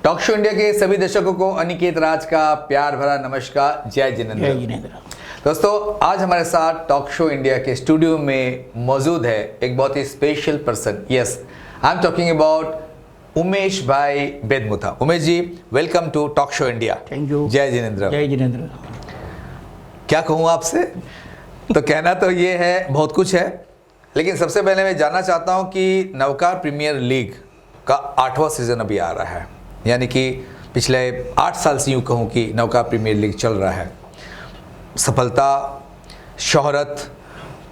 Talk show India के सभी दर्शकों को अनिकेत राज का प्यार भरा नमस्कार। जय जिनेंद्र। जय जिनेंद्र। दोस्तों, आज हमारे साथ टॉक शो इंडिया के स्टूडियो में मौजूद है एक बहुत ही special person. Yes, I am talking about Umesh भाई Bedmutha. Umesh ji, welcome to talk show India. Thank you. जय जिनेंद्र। जय जिनेंद्र। क्या कहूँ आपसे, तो कहना तो ये है, बहुत कुछ है, लेकिन सबसे पहले मैं जानना चाहता हूँ कि नवकार प्रीमियर लीग का 8वां सीजन अभी आ रहा है, यानी कि पिछले 8 साल से यूँ कहूँ कि नवकार प्रीमियर लीग चल रहा है। सफलता, शोहरत,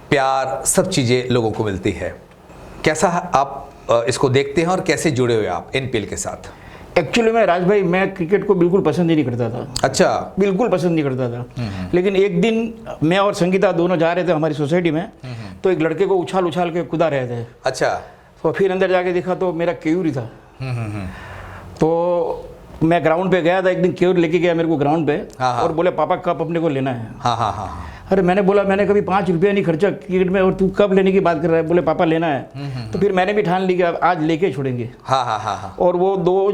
प्यार, सब चीज़ें लोगों को मिलती है। कैसा आप इसको देखते हैं और कैसे जुड़े हुए आप एनपीएल के साथ? एक्चुअली में राज भाई, मैं क्रिकेट को बिल्कुल पसंद ही नहीं करता था। अच्छा। बिल्कुल पसंद नहीं करता था। लेकिन एक दिन मैं और संगीता दोनों जा रहे थे हमारी सोसाइटी में, तो एक लड़के को उछाल उछाल के कूदा रहे थे। अच्छा। तो फिर अंदर जाके देखा तो मेरा केयूर ही था। तो मैं ग्राउंड पे गया था, एक दिन केयूर लेके गया मेरे को ग्राउंड पे। हाँ। और बोले पापा कप अपने को लेना है। हाँ। अरे मैंने बोला मैंने कभी 5 रुपया नहीं खर्चा क्रिकेट में और तू कब लेने की बात कर रहा है? बोले पापा लेना है। तो फिर मैंने भी ठान ली कि आज लेके छोड़ेंगे। हाँ। और वो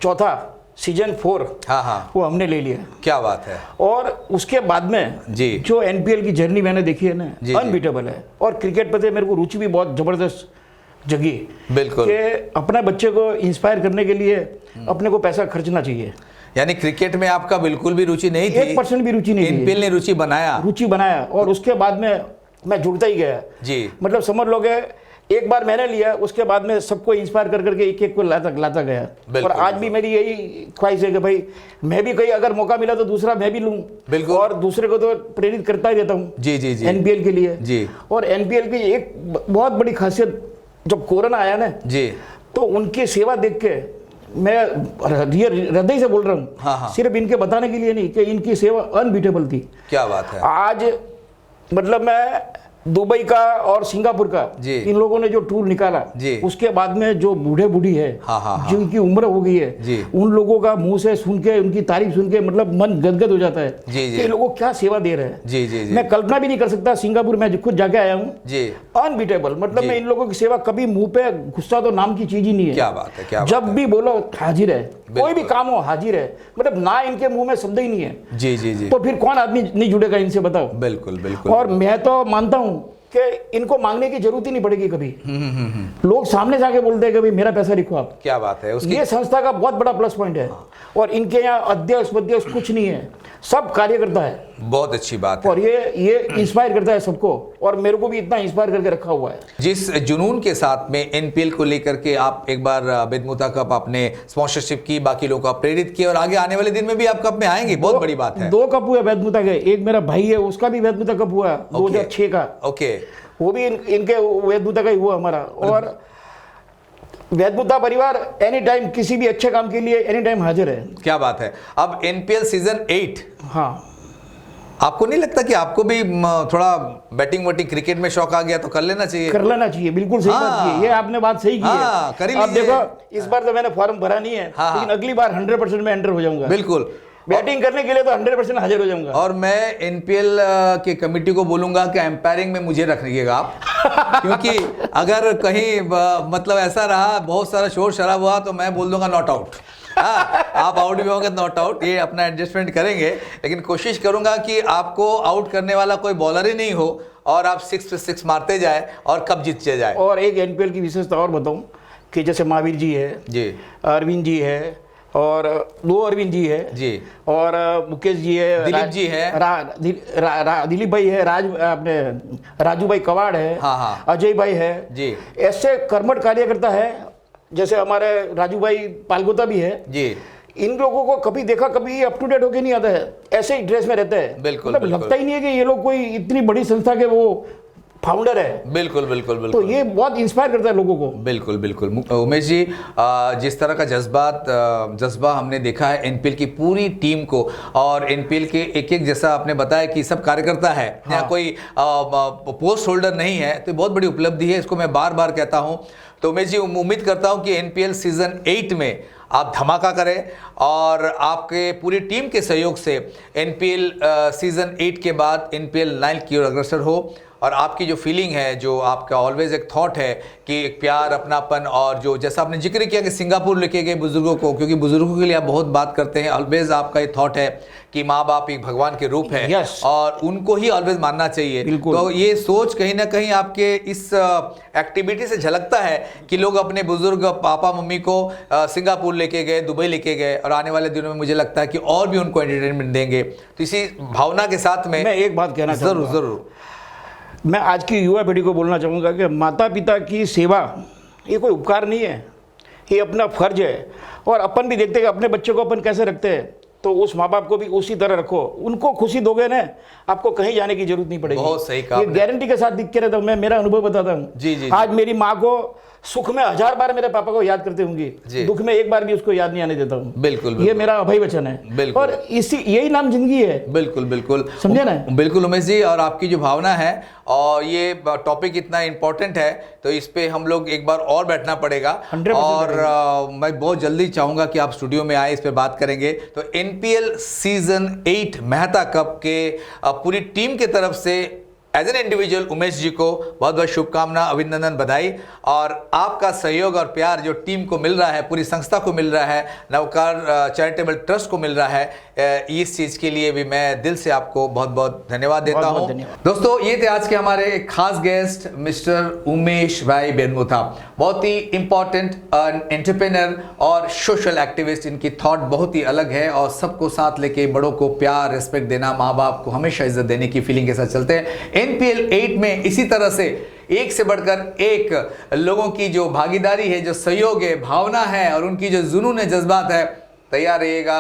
चौथा सीजन 4 हाँ वो हमने ले लिया। क्या बात है। और उसके बाद में जी जो एनपीएल की जर्नी मैंने देखी है ना, जी। अनबीटेबल है। और क्रिकेट पे मेरे को रुचि भी बहुत जबरदस्त जगी। बिल्कुल। कि अपने बच्चे को इंस्पायर करने के लिए अपने को पैसा खर्चना चाहिए। यानी क्रिकेट में आपका बिल्कुल भी रुचि नहीं थी? 1% भी रुचि नहीं थी। एनपीएल ने रुचि बनाया और उसके बाद में मैं जुड़ता ही गया जी। मतलब समझ लोगे, एक बार मैंने लिया, उसके बाद में सबको इंस्पायर कर करके एक को लाता गया। और आज भी मेरी यही ख्वाहिश है कि भाई मैं भी कहीं अगर मौका मिला तो दूसरा मैं भी लूं। बिल्कुल। और दूसरे को तो प्रेरित करता ही रहता हूँ जी एनपीएल के लिए जी। और एनपीएल की एक बहुत बड़ी खासियत, जब कोरोना आया ना जी, तो उनकी सेवा देख के मैं हृदय से बोल रहा हूँ। हाँ। सिर्फ इनके बताने के लिए नहीं कि इनकी सेवा अनबीटेबल थी। क्या बात है। आज मतलब मैं दुबई का और सिंगापुर का इन लोगों ने जो टूर निकाला जी, उसके बाद में जो बूढ़े बूढ़ी है हाँ। जिनकी उम्र हो गई है जी, उन लोगों का मुंह से सुन के, उनकी तारीफ सुन के मतलब मन गदगद हो जाता है कि ये लोगों क्या सेवा दे रहे हैं जी। मैं कल्पना भी नहीं कर सकता। सिंगापुर में खुद जाके आया हूँ जी, अनबीटेबल। मतलब मैं इन लोगों की सेवा, कभी मुंह पे गुस्सा तो नाम की चीज ही नहीं है। क्या बात है। क्या जब भी बोलो हाजिर है, कोई भी काम हो हाजिर है। मतलब ना इनके मुंह में शब्द ही नहीं है जी। तो फिर कौन आदमी नहीं जुड़ेगा इनसे, बताओ। बिल्कुल। और मैं तो मानता हूँ कि इनको मांगने की जरूरत ही नहीं पड़ेगी कभी। लोग सामने जाके बोलते हैं कि भाई मेरा पैसा लिखो आप। क्या बात है। उसकी ये संस्था का बहुत बड़ा प्लस पॉइंट है। और इनके यहाँ अध्यक्ष कुछ नहीं है, सब कार्यकर्ता है। बहुत अच्छी बात है। और ये इंस्पायर करता है सबको, और मेरे को भी इतना इंस्पायर करके रखा हुआ है। जिस जुनून के साथ में एनपीएल को लेकर के आप एक बार बेदमुथा कप आपने स्पॉन्सरशिप की, बाकी लोगों को प्रेरित किया, और आगे आने वाले दिन में भी आप कप में आएंगे, बहुत बड़ी बात है। 2 कप हुए बेदमुथा के। एक मेरा भाई है, उसका भी बेदमुथा कप हुआ 2006 का। ओके। वो भी इनके बेदमुथा का ही हुआ हमारा। और बेदमुथा परिवार एनी टाइम किसी भी अच्छे काम के लिए एनी टाइम हाजिर है। क्या बात है। अब एनपीएल सीजन 8, हाँ, आपको नहीं लगता कि आपको भी थोड़ा बैटिंग क्रिकेट में शौक आ गया तो कर लेना चाहिए? बिल्कुल सही बात की। ये आपने बात सही की है। अब देखो, इस बार तो मैंने फॉर्म भरा नहीं है, लेकिन अगली बार 100% में एंटर हो जाऊंगा। बिल्कुल। बैटिंग करने के लिए तो 100% हाजिर हो जाऊंगा। और मैं एनपीएल के कमेटी को बोलूंगा कि एम्पायरिंग में मुझे रखिएगा आप क्योंकि अगर कहीं मतलब ऐसा रहा, बहुत सारा शोर शराब हुआ, तो मैं बोल दूंगा नॉट आउट। आप आउट भी होंगे, नॉट आउट, ये अपना एडजस्टमेंट करेंगे। लेकिन कोशिश करूंगा कि आपको आउट करने वाला कोई बॉलर ही नहीं हो और आप 6 पे 6 मारते जाए और कब जीतते जाए। और एक एनपीएल की विशेषता और बताऊं कि जैसे महावीर जी है जी, अरविंद जी है, और 2 अरविंद जी है जी, और मुकेश जी है, दिलीप जी है, दिलीप भाई है, अपने राजू भाई कवाड़ है, हाँ। अजय भाई है जी। ऐसे कर्मठ कार्यकर्ता है, जैसे हमारे राजू भाई पालगोता भी है जी। इन लोगों को कभी देखा, कभी अप टू डेट होके नहीं आता है, ऐसे ही ड्रेस में रहते हैं। बिल्कुल। लगता ही नहीं है कि ये लोग कोई इतनी बड़ी संस्था के वो फाउंडर है। बिल्कुल। तो ये बहुत इंस्पायर करता है लोगों को। बिल्कुल। उमेश जी, जिस तरह का जज्बा हमने देखा है एनपीएल की पूरी टीम को, और एनपीएल के एक जैसा आपने बताया कि सब कार्यकर्ता है, यहाँ कोई पोस्ट होल्डर नहीं है, तो बहुत बड़ी उपलब्धि है। इसको मैं बार बार कहता हूँ। तो उमेश जी, उम्मीद करता हूँ कि एनपीएल सीजन 8 में आप धमाका करें, और आपके पूरी टीम के सहयोग से एनपीएल सीजन 8 के बाद एनपीएल 9 की ओर अग्रसर हो। और आपकी जो फीलिंग है, जो आपका ऑलवेज एक थॉट है कि एक प्यार, अपनापन, और जो जैसा आपने जिक्र किया कि सिंगापुर लेके गए बुजुर्गों को, क्योंकि बुजुर्गों के लिए आप बहुत बात करते हैं, ऑलवेज आपका ये थॉट है कि माँ बाप एक भगवान के रूप है और उनको ही ऑलवेज मानना चाहिए। तो ये सोच कहीं ना कहीं आपके इस एक्टिविटी से झलकता है कि लोग अपने बुजुर्ग पापा मम्मी को सिंगापुर लेके गए, दुबई लेके गए, और आने वाले दिनों में मुझे लगता है कि और भी उनको एंटरटेनमेंट देंगे। तो इसी भावना के साथ में मैं एक बात कहना चाहूँगा, जरूर मैं आज की युवा पीढ़ी को बोलना चाहूँगा कि माता पिता की सेवा ये कोई उपकार नहीं है, ये अपना फर्ज है। और अपन भी देखते हैं कि अपने बच्चे को अपन कैसे रखते हैं, तो उस माँ बाप को भी उसी तरह रखो। उनको खुशी दोगे ना, आपको कहीं जाने की जरूरत नहीं पड़ेगी। बहुत सही कहा, ये गारंटी के साथ दिख के रहता हूँ मैं, मेरा अनुभव बताता हूँ। जी। आज मेरी माँ को सुख में 1000 बार मेरे पापा को याद करते होंगी, दुख में एक बार भी उसको याद नहीं आने देता हूँ। बिल्कुल, ये मेरा अभय वचन है। और इसी यही नाम जिंदगी है। बिल्कुल समझे ना? बिल्कुल उमेश जी, और आपकी जो भावना है, और ये टॉपिक इतना इंपॉर्टेंट है तो इस पे हम लोग एक बार और बैठना पड़ेगा। और मैं बहुत जल्दी चाहूंगा कि आप स्टूडियो में आए, इस पे बात करेंगे। तो NPL सीजन 8 मेहता कप के पूरी टीम के तरफ से as an individual Umesh ji को बहुत बहुत शुभकामना, अभिनंदन, बधाई। और आपका सहयोग और प्यार जो टीम को मिल रहा है, पूरी संस्था को मिल रहा है, नवकार चैरिटेबल ट्रस्ट को मिल रहा है, इस चीज़ के लिए भी मैं दिल से आपको बहुत बहुत धन्यवाद देता हूँ। दोस्तों, ये थे आज के हमारे एक खास गेस्ट मिस्टर उमेश भाई बेनमुथा। बहुत ही इंपॉर्टेंट एंटरप्रेन्योर और सोशल एक्टिविस्ट। इनकी थॉट बहुत ही अलग है और सबको साथ लेके बड़ों को प्यार, रिस्पेक्ट देना, माँ बाप को हमेशा इज्जत देने की फीलिंग के साथ चलते हैं। NPL 8 में इसी तरह से एक से बढ़कर एक लोगों की जो भागीदारी है, जो सहयोग है, भावना है, और उनकी जो जुनून है, जज्बात है। तैयार रहिएगा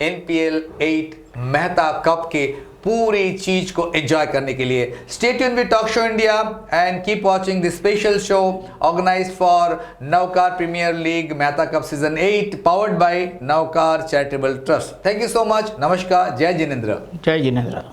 NPL 8 मेहता कप के पूरी चीज को एंजॉय करने के लिए। Stay tuned with talk show India and keep watching this special show organised for Navkar premier league Mehta cup season 8 powered by Navkar charitable trust. Thank you so much. नमस्कार। जय जिनेंद्र। जय जिनेंद्र।